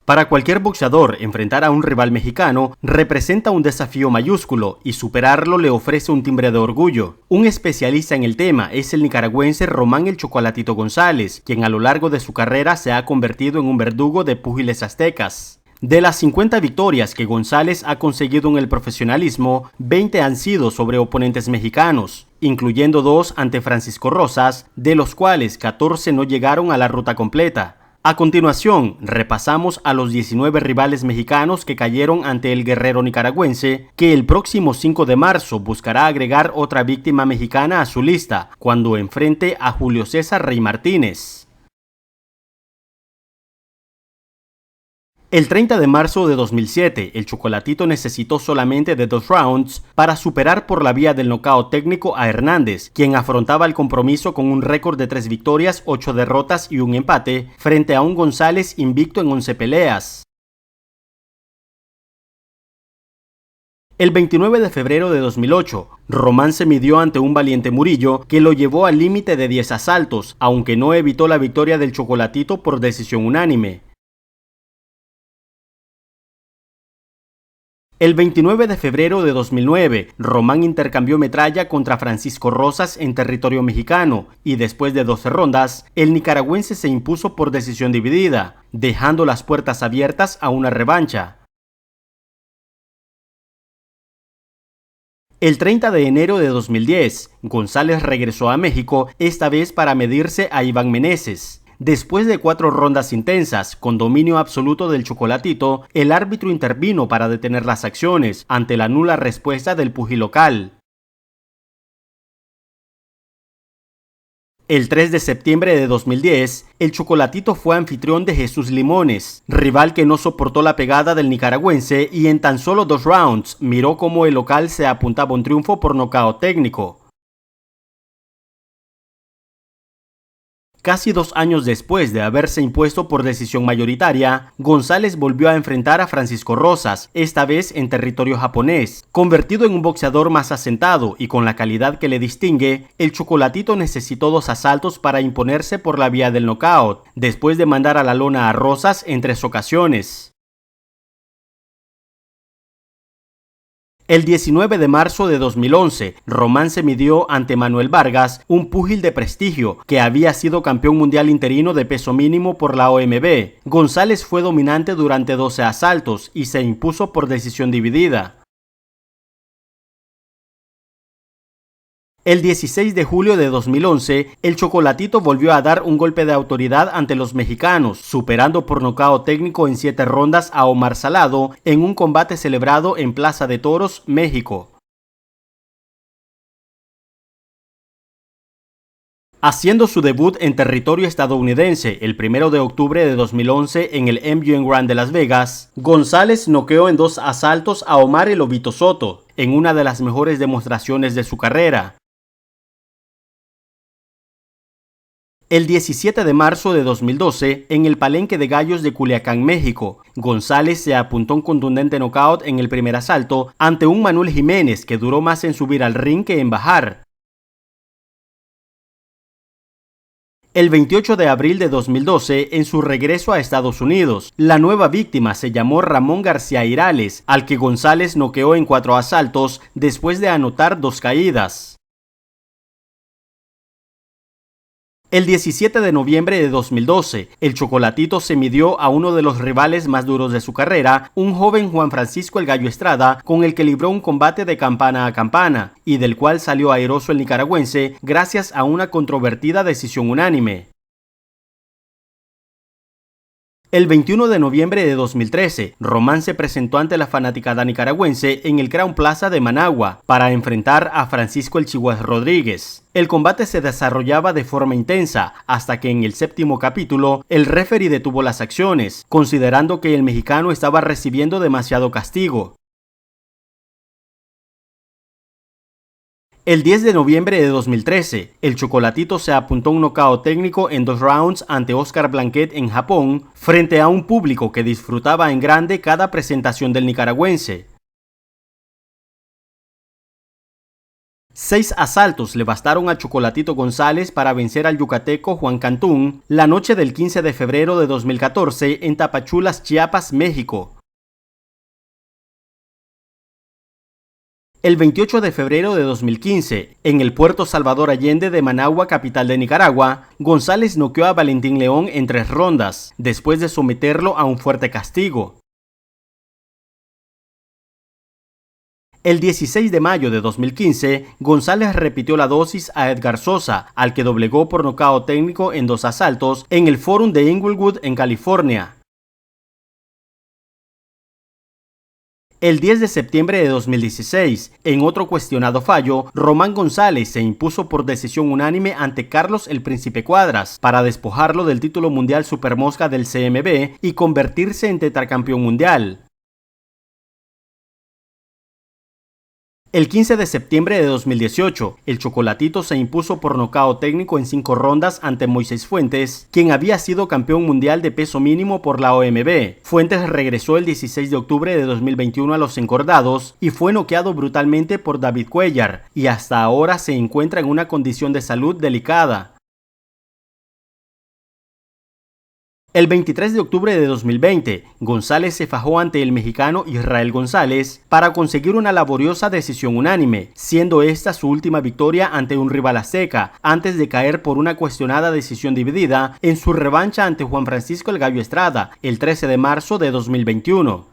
Para cualquier boxeador, enfrentar a un rival mexicano representa un desafío mayúsculo y superarlo le ofrece un timbre de orgullo. Un especialista en el tema es el nicaragüense Román El Chocolatito González, quien a lo largo de su carrera se ha convertido en un verdugo de púgiles aztecas. De las 50 victorias que González ha conseguido en el profesionalismo, 20 han sido sobre oponentes mexicanos, incluyendo 2 ante Francisco Rosas, de los cuales 14 no llegaron a la ruta completa. A continuación, repasamos a los 19 rivales mexicanos que cayeron ante el guerrero nicaragüense, que el próximo 5 de marzo buscará agregar otra víctima mexicana a su lista, cuando enfrente a Julio César Rey Martínez. El 30 de marzo de 2007, el Chocolatito necesitó solamente de 2 rounds para superar por la vía del nocaut técnico a Hernández, quien afrontaba el compromiso con un récord de 3 victorias, 8 derrotas y un empate, frente a un González invicto en 11 peleas. El 29 de febrero de 2008, Román se midió ante un valiente Murillo que lo llevó al límite de 10 asaltos, aunque no evitó la victoria del Chocolatito por decisión unánime. El 29 de febrero de 2009, Román intercambió metralla contra Francisco Rosas en territorio mexicano y después de 12 rondas, el nicaragüense se impuso por decisión dividida, dejando las puertas abiertas a una revancha. El 30 de enero de 2010, González regresó a México, esta vez para medirse a Iván Meneses. Después de 4 rondas intensas, con dominio absoluto del Chocolatito, el árbitro intervino para detener las acciones ante la nula respuesta del pugil local. El 3 de septiembre de 2010, el Chocolatito fue anfitrión de Jesús Limones, rival que no soportó la pegada del nicaragüense y en tan solo 2 rounds miró cómo el local se apuntaba a un triunfo por nocaut técnico. Casi 2 años después de haberse impuesto por decisión mayoritaria, González volvió a enfrentar a Francisco Rosas, esta vez en territorio japonés. Convertido en un boxeador más asentado y con la calidad que le distingue, el Chocolatito necesitó 2 asaltos para imponerse por la vía del nocaut, después de mandar a la lona a Rosas en 3 ocasiones. El 19 de marzo de 2011, Román se midió ante Manuel Vargas, un púgil de prestigio que había sido campeón mundial interino de peso mínimo por la OMB. González fue dominante durante 12 asaltos y se impuso por decisión dividida. El 16 de julio de 2011, el Chocolatito volvió a dar un golpe de autoridad ante los mexicanos, superando por nocaut técnico en 7 rondas a Omar Salado en un combate celebrado en Plaza de Toros, México. Haciendo su debut en territorio estadounidense el 1 de octubre de 2011 en el MGM Grand de Las Vegas, González noqueó en 2 asaltos a Omar El Lobito Soto, en una de las mejores demostraciones de su carrera. El 17 de marzo de 2012, en el Palenque de Gallos de Culiacán, México, González se apuntó un contundente nocaut en el primer asalto ante un Manuel Jiménez que duró más en subir al ring que en bajar. El 28 de abril de 2012, en su regreso a Estados Unidos, la nueva víctima se llamó Ramón García Irales, al que González noqueó en 4 asaltos después de anotar 2 caídas. El 17 de noviembre de 2012, el Chocolatito se midió a uno de los rivales más duros de su carrera, un joven Juan Francisco El Gallo Estrada, con el que libró un combate de campana a campana, y del cual salió airoso el nicaragüense gracias a una controvertida decisión unánime. El 21 de noviembre de 2013, Román se presentó ante la fanaticada nicaragüense en el Crown Plaza de Managua para enfrentar a Francisco El Chihuahua Rodríguez. El combate se desarrollaba de forma intensa hasta que en el 7º capítulo el referee detuvo las acciones, considerando que el mexicano estaba recibiendo demasiado castigo. El 10 de noviembre de 2013, el Chocolatito se apuntó un nocaut técnico en 2 rounds ante Oscar Blanquet en Japón, frente a un público que disfrutaba en grande cada presentación del nicaragüense. 6 asaltos le bastaron a Chocolatito González para vencer al yucateco Juan Cantún la noche del 15 de febrero de 2014 en Tapachulas, Chiapas, México. El 28 de febrero de 2015, en el puerto Salvador Allende de Managua, capital de Nicaragua, González noqueó a Valentín León en 3 rondas, después de someterlo a un fuerte castigo. El 16 de mayo de 2015, González repitió la dosis a Edgar Sosa, al que doblegó por nocaut técnico en 2 asaltos en el Forum de Inglewood, en California. El 10 de septiembre de 2016, en otro cuestionado fallo, Román González se impuso por decisión unánime ante Carlos el Príncipe Cuadras para despojarlo del título mundial Supermosca del CMB y convertirse en tetracampeón mundial. El 15 de septiembre de 2018, el Chocolatito se impuso por nocaut técnico en 5 rondas ante Moisés Fuentes, quien había sido campeón mundial de peso mínimo por la OMB. Fuentes regresó el 16 de octubre de 2021 a los encordados y fue noqueado brutalmente por David Cuellar, y hasta ahora se encuentra en una condición de salud delicada. El 23 de octubre de 2020, González se fajó ante el mexicano Israel González para conseguir una laboriosa decisión unánime, siendo esta su última victoria ante un rival a seca, antes de caer por una cuestionada decisión dividida en su revancha ante Juan Francisco El Gallo Estrada, el 13 de marzo de 2021.